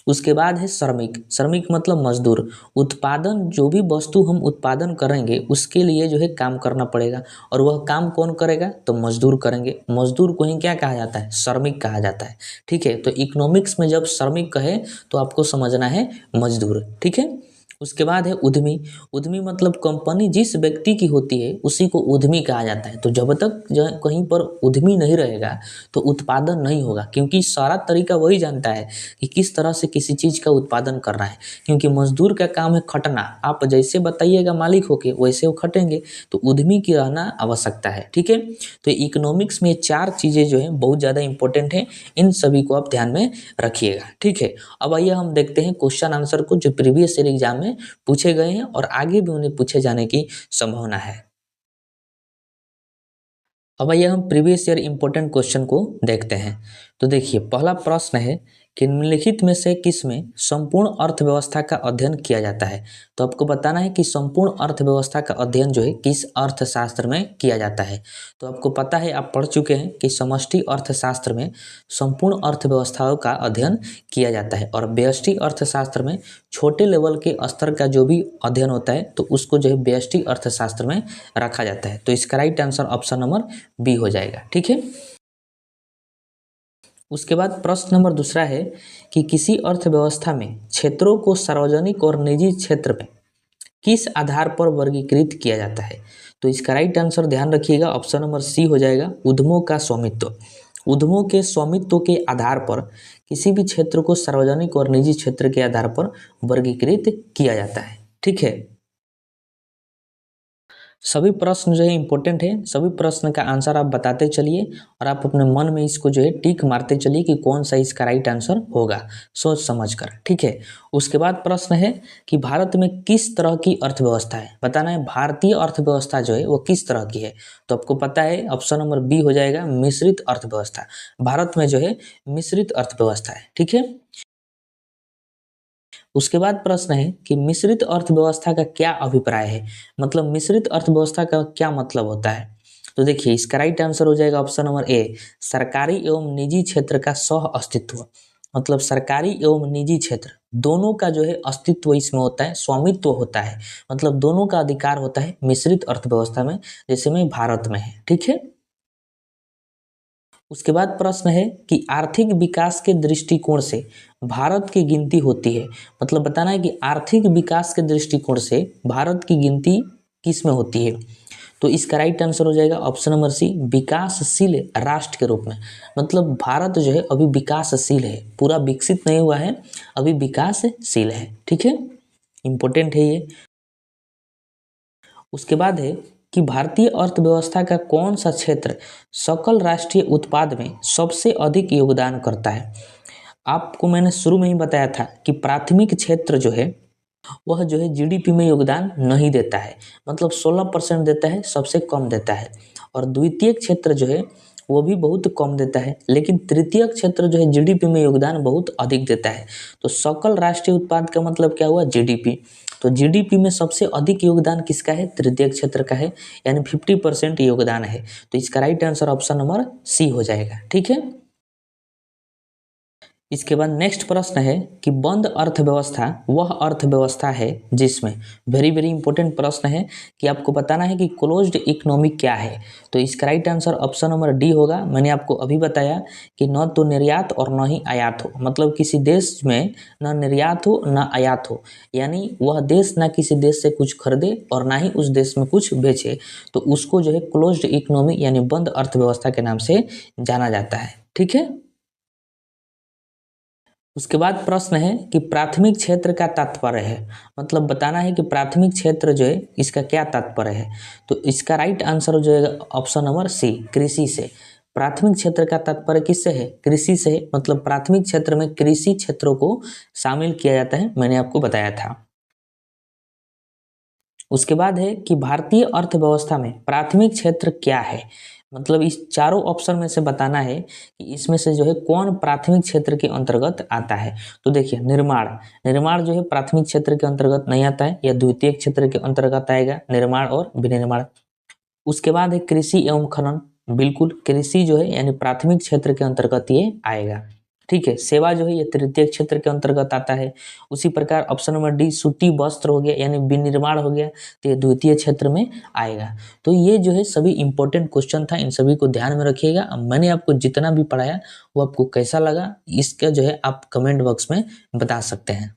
उसके बाद है श्रमिक। श्रमिक मतलब मजदूर। उत्पादन जो भी वस्तु हम उत्पादन करेंगे उसके लिए जो है काम करना पड़ेगा, और वह काम कौन करेगा? तो मजदूर करेंगे। मजदूर को ही क्या कहा जाता है? श्रमिक कहा जाता है। ठीक है। तो इकोनॉमिक्स में जब श्रमिक कहे तो आपको समझना है मजदूर। ठीक है। उसके बाद है उद्यमी। उद्यमी मतलब कंपनी जिस व्यक्ति की होती है उसी को उद्यमी कहा जाता है। तो जब तक जो है कहीं पर उद्यमी नहीं रहेगा तो उत्पादन नहीं होगा, क्योंकि सारा तरीका वही जानता है कि किस तरह से किसी चीज़ का उत्पादन करना है। क्योंकि मजदूर का काम है खटना, आप जैसे बताइएगा मालिक होके वैसे वो खटेंगे। तो उद्यमी की रहना आवश्यकता है। ठीक है। तो इकोनॉमिक्स में 4 चीज़ें जो हैं बहुत ज़्यादा इंपॉर्टेंट हैं, इन सभी को आप ध्यान में रखिएगा। ठीक है। अब आइए हम देखते हैं क्वेश्चन आंसर को जो प्रीवियस ईयर एग्जाम में पूछे गए हैं और आगे भी उन्हें पूछे जाने की संभावना है। अब आइए हम प्रीवियस ईयर इंपॉर्टेंट क्वेश्चन को देखते हैं। तो देखिए पहला प्रश्न है कि निम्नलिखित में से किस में संपूर्ण अर्थव्यवस्था का अध्ययन किया जाता है। तो आपको बताना है कि संपूर्ण अर्थव्यवस्था का अध्ययन जो है किस अर्थशास्त्र में किया जाता है। तो आपको पता है, आप पढ़ चुके हैं कि समष्टि अर्थशास्त्र में संपूर्ण अर्थव्यवस्थाओं का अध्ययन किया जाता है और व्यष्टि अर्थशास्त्र में छोटे लेवल के स्तर का जो भी अध्ययन होता है तो उसको जो है व्यष्टि अर्थशास्त्र में रखा जाता है। तो इसका right answer option number B हो जाएगा। ठीक है। उसके बाद प्रश्न नंबर दूसरा है कि किसी अर्थव्यवस्था में क्षेत्रों को सार्वजनिक और निजी क्षेत्र में किस आधार पर वर्गीकृत किया जाता है। तो इसका राइट आंसर ध्यान रखिएगा, ऑप्शन नंबर सी हो जाएगा, उद्यमों का स्वामित्व। उद्यमों के स्वामित्व के आधार पर किसी भी क्षेत्र को सार्वजनिक और निजी क्षेत्र के आधार पर वर्गीकृत किया जाता है। ठीक है। सभी प्रश्न जो है इंपॉर्टेंट है, सभी प्रश्न का आंसर आप बताते चलिए और आप अपने मन में इसको जो है टिक मारते चलिए कि कौन सा इसका राइट आंसर होगा सोच समझकर। ठीक है। उसके बाद प्रश्न है कि भारत में किस तरह की अर्थव्यवस्था है। बताना है भारतीय अर्थव्यवस्था जो है वो किस तरह की है। तो आपको पता है ऑप्शन नंबर बी हो जाएगा, मिश्रित अर्थव्यवस्था। भारत में जो है मिश्रित अर्थव्यवस्था है। ठीक है। उसके बाद प्रश्न है कि मिश्रित अर्थव्यवस्था का क्या अभिप्राय है, मतलब मिश्रित अर्थव्यवस्था का क्या मतलब होता है। तो देखिए इसका राइट आंसर हो जाएगा ऑप्शन नंबर ए, सरकारी एवं निजी क्षेत्र का सह अस्तित्व। मतलब सरकारी एवं निजी क्षेत्र दोनों का जो है अस्तित्व इसमें होता है, स्वामित्व होता है, मतलब दोनों का अधिकार होता है मिश्रित अर्थव्यवस्था में, जैसे में भारत में है। ठीक है। उसके बाद प्रश्न है कि आर्थिक विकास के दृष्टिकोण से भारत की गिनती होती है। मतलब बताना है कि आर्थिक विकास के दृष्टिकोण से भारत की गिनती किस में होती है। तो इसका राइट आंसर हो जाएगा ऑप्शन नंबर सी, विकासशील राष्ट्र के रूप में। मतलब भारत जो है अभी विकासशील है, पूरा विकसित नहीं हुआ है, अभी विकासशील है। ठीक है, इंपॉर्टेंट है ये। उसके बाद है कि भारतीय अर्थव्यवस्था का कौन सा क्षेत्र सकल राष्ट्रीय उत्पाद में सबसे अधिक योगदान करता है। आपको मैंने शुरू में ही बताया था कि प्राथमिक क्षेत्र जो है वह जो है जीडीपी में योगदान नहीं देता है, मतलब 16% देता है, सबसे कम देता है। और द्वितीय क्षेत्र जो है वो भी बहुत कम देता है, लेकिन तृतीय क्षेत्र जो है जीडीपी में योगदान बहुत अधिक देता है। तो सकल राष्ट्रीय उत्पाद का मतलब क्या हुआ, जीडीपी। तो जीडीपी में सबसे अधिक योगदान किसका है, तृतीय क्षेत्र का है, यानी 50% योगदान है। तो इसका right answer option number C हो जाएगा। ठीक है। इसके बाद नेक्स्ट प्रश्न है कि बंद अर्थव्यवस्था वह अर्थव्यवस्था है जिसमें, वेरी वेरी इंपॉर्टेंट प्रश्न है कि आपको बताना है कि क्लोज्ड इकोनॉमी क्या है। तो इसका right answer option number D होगा। मैंने आपको अभी बताया कि न तो निर्यात और न ही आयात हो, मतलब किसी देश में न निर्यात हो न आयात हो, यानी वह देश ना किसी देश से कुछ खरीदे और ना ही उस देश में कुछ बेचे, तो उसको जो है क्लोज्ड इकोनॉमी यानी बंद अर्थव्यवस्था के नाम से जाना जाता है। ठीक है। उसके बाद प्रश्न है कि प्राथमिक क्षेत्र का तात्पर्य है, मतलब बताना है कि प्राथमिक क्षेत्र जो है इसका क्या तात्पर्य है। तो इसका राइट आंसर जो है ऑप्शन नंबर सी, कृषि से। प्राथमिक क्षेत्र का तात्पर्य किससे है, कृषि से है। मतलब प्राथमिक क्षेत्र में कृषि क्षेत्रों को शामिल किया जाता है, मैंने आपको बताया था। उसके बाद है कि भारतीय अर्थव्यवस्था में प्राथमिक क्षेत्र क्या है। मतलब इस चारों ऑप्शन में से बताना है कि इसमें से जो है कौन प्राथमिक क्षेत्र के अंतर्गत आता है। तो देखिए निर्माण, निर्माण जो है प्राथमिक क्षेत्र के अंतर्गत नहीं आता है, या द्वितीय क्षेत्र के अंतर्गत आएगा, निर्माण और विनिर्माण। उसके बाद है कृषि एवं खनन, बिल्कुल कृषि जो है यानी प्राथमिक क्षेत्र के अंतर्गत ये आएगा। ठीक है। सेवा जो है ये तृतीय क्षेत्र के अंतर्गत आता है। उसी प्रकार ऑप्शन नंबर डी सूती वस्त्र हो गया यानी विनिर्माण हो गया, तो ये द्वितीय क्षेत्र में आएगा। तो ये जो है सभी इंपॉर्टेंट क्वेश्चन था, इन सभी को ध्यान में रखिएगा। अब मैंने आपको जितना भी पढ़ाया वो आपको कैसा लगा, इसका जो है आप कमेंट बॉक्स में बता सकते हैं।